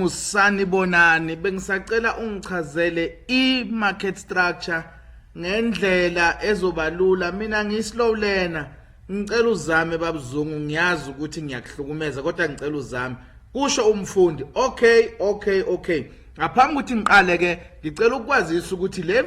nginguSanibonani bengisacela ungichazele i-market structure ngendlela ezobalula mina ngislow learner ngicela uzame babuzungu ngiyazi ukuthi ngiyakuhlukumeza kodwa ngicela uzame kusho umfundi okay ngaphambi ukuthi ngiqale ke ngicela ukwazisa ukuthi le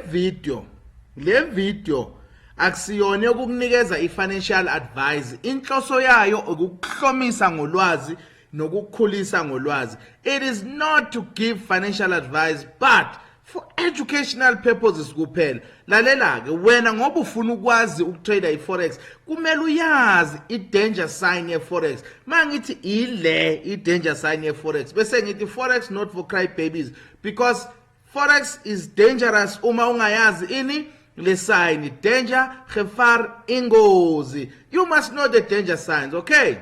video akusiyona yokukunikeza i-financial advice inhloso yayo ukukuhlomisa ngolwazi nokukhulisa ngolwazi. It is not to give financial advice but for educational purposes kuphela. Lalela ke wena ngoba ufuna ukwazi ukutrade iforex kumele uyazi i-danger sign ye-forex. Mangithi ile i-danger sign ye-forex bese ngithi forex not for cry babies because forex is dangerous uma ungayazi ini le sign danger gevaar ingozi. You must know the danger signs, okay?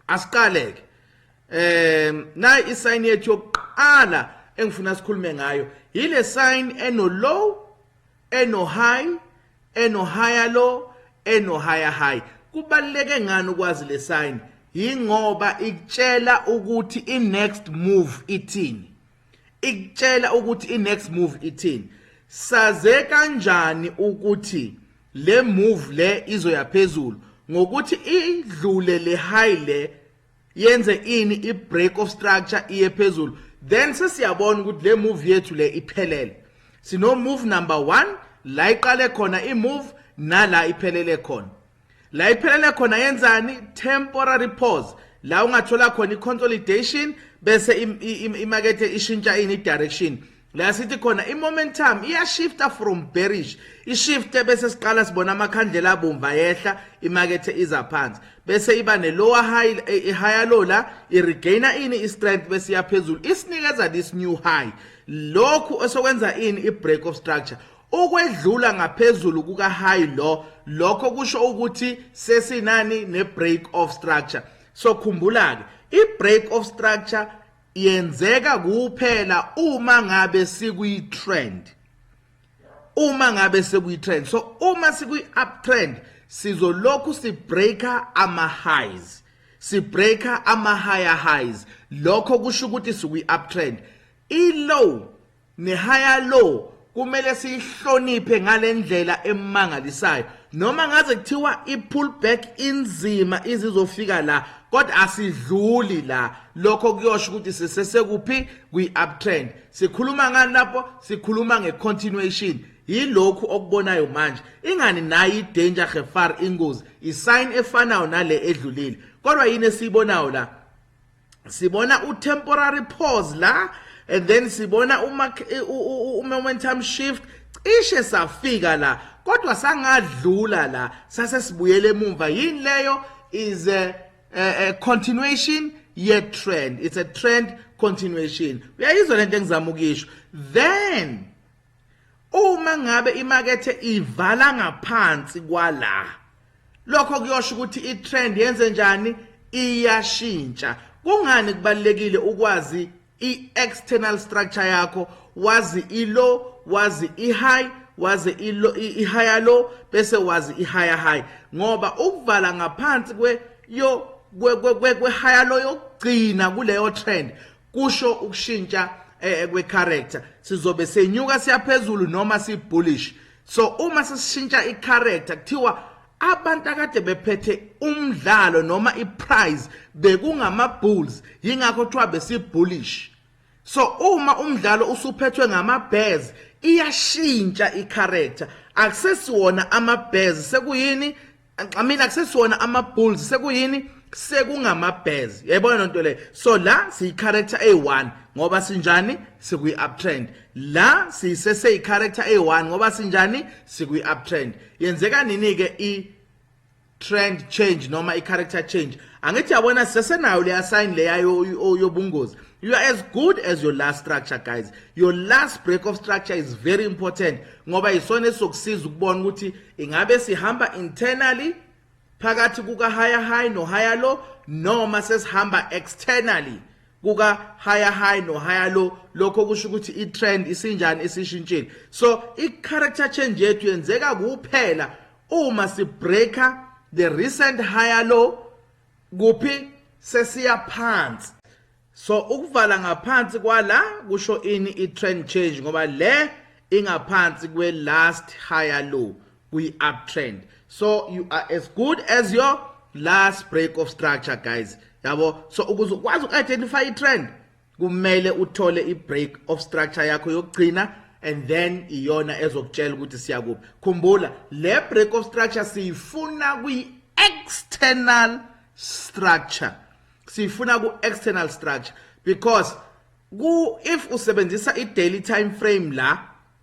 Asiqale ke na isign yethu yokuqala engifuna sikhulume ngayo ile sign eno low eno high eno higher low eno higher high. Kubaluleke ngani ukwazi le sign? Yingoba ikutshela ukuthi i-next move ithini, ikutshela ukuthi i-next move ithini. Saze kanjani ukuthi le move le izoya phezulu ngokuthi idlule le high le yenze ini i-break of structure iye phezulu, then sesiyabona ukuthi le move yethu le iphelele. Sino move number 1 la iqale khona i-move nala iphelele khona. La iphelele khona yenzani? Temporary pause la ungathola khona i-consolidation bese imakethe ishintsha ini direction. La sithi khona i-momentum iya-shifta from bearish i-shifte bese siqala sibona amakhandlela abomva yehla imakethe iza phansi bese iba ne-lower high i-higher low la i-regaina ini i-strength bese iyaphezulu isinikeza this new high. Lokhu esokwenza ini i-break of structure ukwedlula ngaphezulu kuka-high lokho kusho ukuthi sesinani ne-break of structure. So khumbula-ke i-break of structure yenzeka kuphela uma ngabe sikuyi-trend. So uma sikuyi-uptrend sizolokhu sibreaka ama-highs, sibreaka ama-higher highs. Lokho kusho ukuthi sikuyi-uptrend. I-low ne-higher low kumele siyihloniphe ngale ndlela emangalisayo. Noma ngaze kuthiwa i-pullback inzima izizofika la kodwa asidluli la. Lokho kuyosho ukuthi sisesekuphi kwi-uptrend. Sikhuluma ngani lapho? Sikhuluma nge-continuation. Yilokhu okubonayo manje. Ingani nayo i-danger gevaar ingozi i-sign efanayo nale edlulile. Kodwa yini esibonayo la? Sibona u-temporary pause la and then sibona momentum shift cishe safika la kodwa sangadlula la sase sibuyele emumva. Yini leyo? Is a continuation yet trend. It's a trend continuation. Uyayizwa lento engizama ukisho. Then uma ngabe imakethe ivala ngaphansi kwala lokho kuyosho ukuthi i-trend yenze njani? Iyashintsha. Kungani kubalekile ukwazi i-external structure yakho? Wazi i-low, wazi i-high, wazi i-higher low bese wazi i-higher high ngoba ukuvala ngaphansi kwe-higher low yokugcina kuleyo trend kusho ukushintsha kwe-character. Sizobe senyuka siyaphezulu noma si-bullish. So uma sishintsha i-character kuthiwa abantu akade bephethe umdlalo noma i-prize bekungama-bulls yingakho kuthiwa besi-bullish. So uma umdlalo usuphethwe ngama-bears iyashintsha i-character. Akusesiwona ama-bears sekuyini? Akusesiwona ama-bulls sekuyini? Sekungama-bears. Yayibona nto le. So la siyi-character A1 ngoba sinjani? Sikuyi-uptrend. La siyiseseyi-character A1 ngoba sinjani? Sikuyi-uptrend. Yenzeka nini-ke i-trend change noma i-character change? Angithi yabona sisesenayo leya sign leya yobungozi. You are as good as your last structure, guys. Your last break of structure is very important ngoba isona sokusiza ukubona ukuthi ingabe sihamba internally phakathi kuka higher high no higher low noma sesihamba externally kuka higher high no higher low. Lokho kusho ukuthi i-trend isinjani isishintshile. So i-character change yethu yenzeka kuphela uma sibreaka the recent higher low kuphi sesiya phansi. So ukuvala ngaphansi kwala kusho ini i-trend change ngoba le ingaphansi kwe last higher low kwi uptrend. So you are as good as your last break of structure guys. Yabo, so ukuze ukwazi uku-identify i-trend kumele uthole i-break of structure yakho yokugcina and then iyona ezokutshela ukuthi siyakuphi. Khumbula le break of structure siyifuna kwi-external structure. Siyifuna ku-external structure because if usebenzisa i-daily time frame la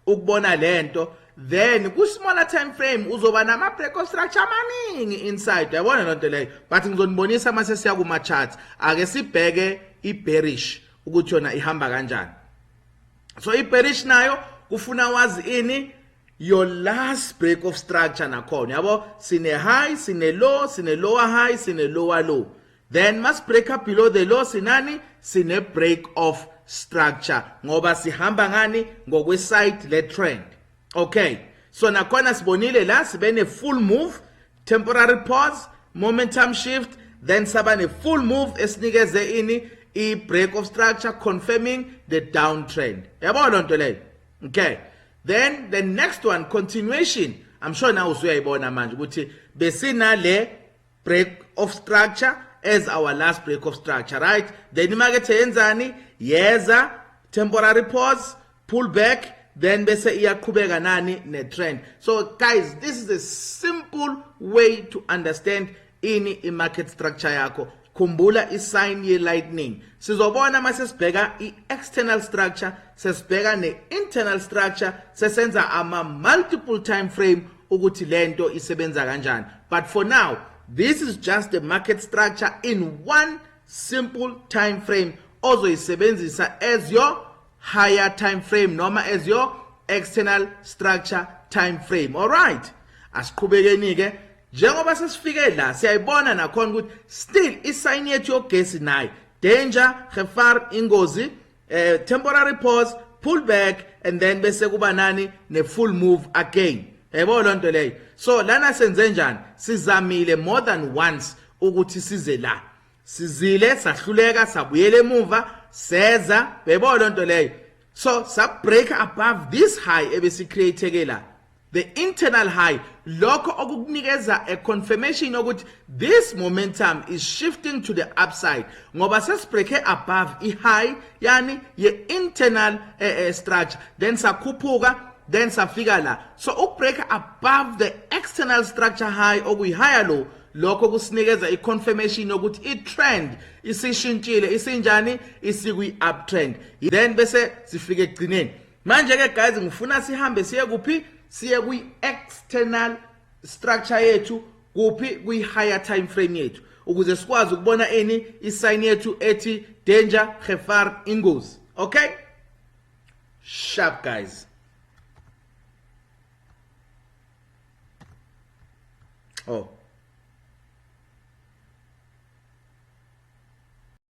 ukubona lento, then ku-smaller time frame uzoba nama-break of structure amaningi inside. Uyabona lonto leyo, but ngizonibonisa mase siya kuma-charts. Ake sibheke i-bearish ukuthi yona ihamba kanjani. So i-bearish nayo kufuna wazi ini your last break of structure nakhona. Yabo, sine high, sine low, sine lower high, sine lower low. Then must break up below the low sinani sine break of structure ngoba sihamba ngani ngokwe-side le trend. Okay, so nakhona sibonile la sibe ne full move, temporary pause, momentum shift, then saba ne full move esinikeze ini i-break of structure confirming the downtrend. Yabo lonto leyo. Okay, then the next one, continuation. I'm sure now usuyayibona manje ukuthi besina le break of structure as our last break of structure, right? Then imarket yenzani yeza temporary pause, pull back, then bese iyaqhubeka nani ne trend. So guys, this is a simple way to understand ini i-market structure yakho. Khumbula i-sign ye lightning. Sizobona mase sibheka i-external structure, sesibheka ne-internal structure, sesenza ama multiple time frame ukuthi lento isebenza kanjani. But for now, this is just the market structure in one simple time frame ozoyisebenzisa as your higher time frame noma as your external structure time frame. All right, asiqhubekeni ke njengoba sesifike la siyayibona nakhona ukuthi still isign yethu yogesi nayo danger, gefar, ingozi, temporary pause, pull back, and then bese kuba nani ne full move again. Yebo lonto leyo. So lana senze njani? Sizamile more than once ukuthi size la. Sizile sahluleka sabuyele emuva seza. Yebo lonto leyo. So sub break above this high ebesi create la. The internal high lokho okukunikeza a confirmation ukuthi this momentum is shifting to the upside ngoba sesibreake above I high yani ye internal structure then sakhuphuka then safika la. So ukubreak above the external structure high okuyi higher low lokho kusinikeza I confirmation ukuthi I trend isishintshile isinjani isikwi uptrend. Then bese sifike egcineni. Manje ke guys ngifuna sihambe siye kuphi? Siye kwi-external structure yethu kuphi kwi-higher time frame yethu ukuze sikwazi ukubona ini isign yethu ethi danger, gefar, ingozi. Okay, sharp guys. Oh,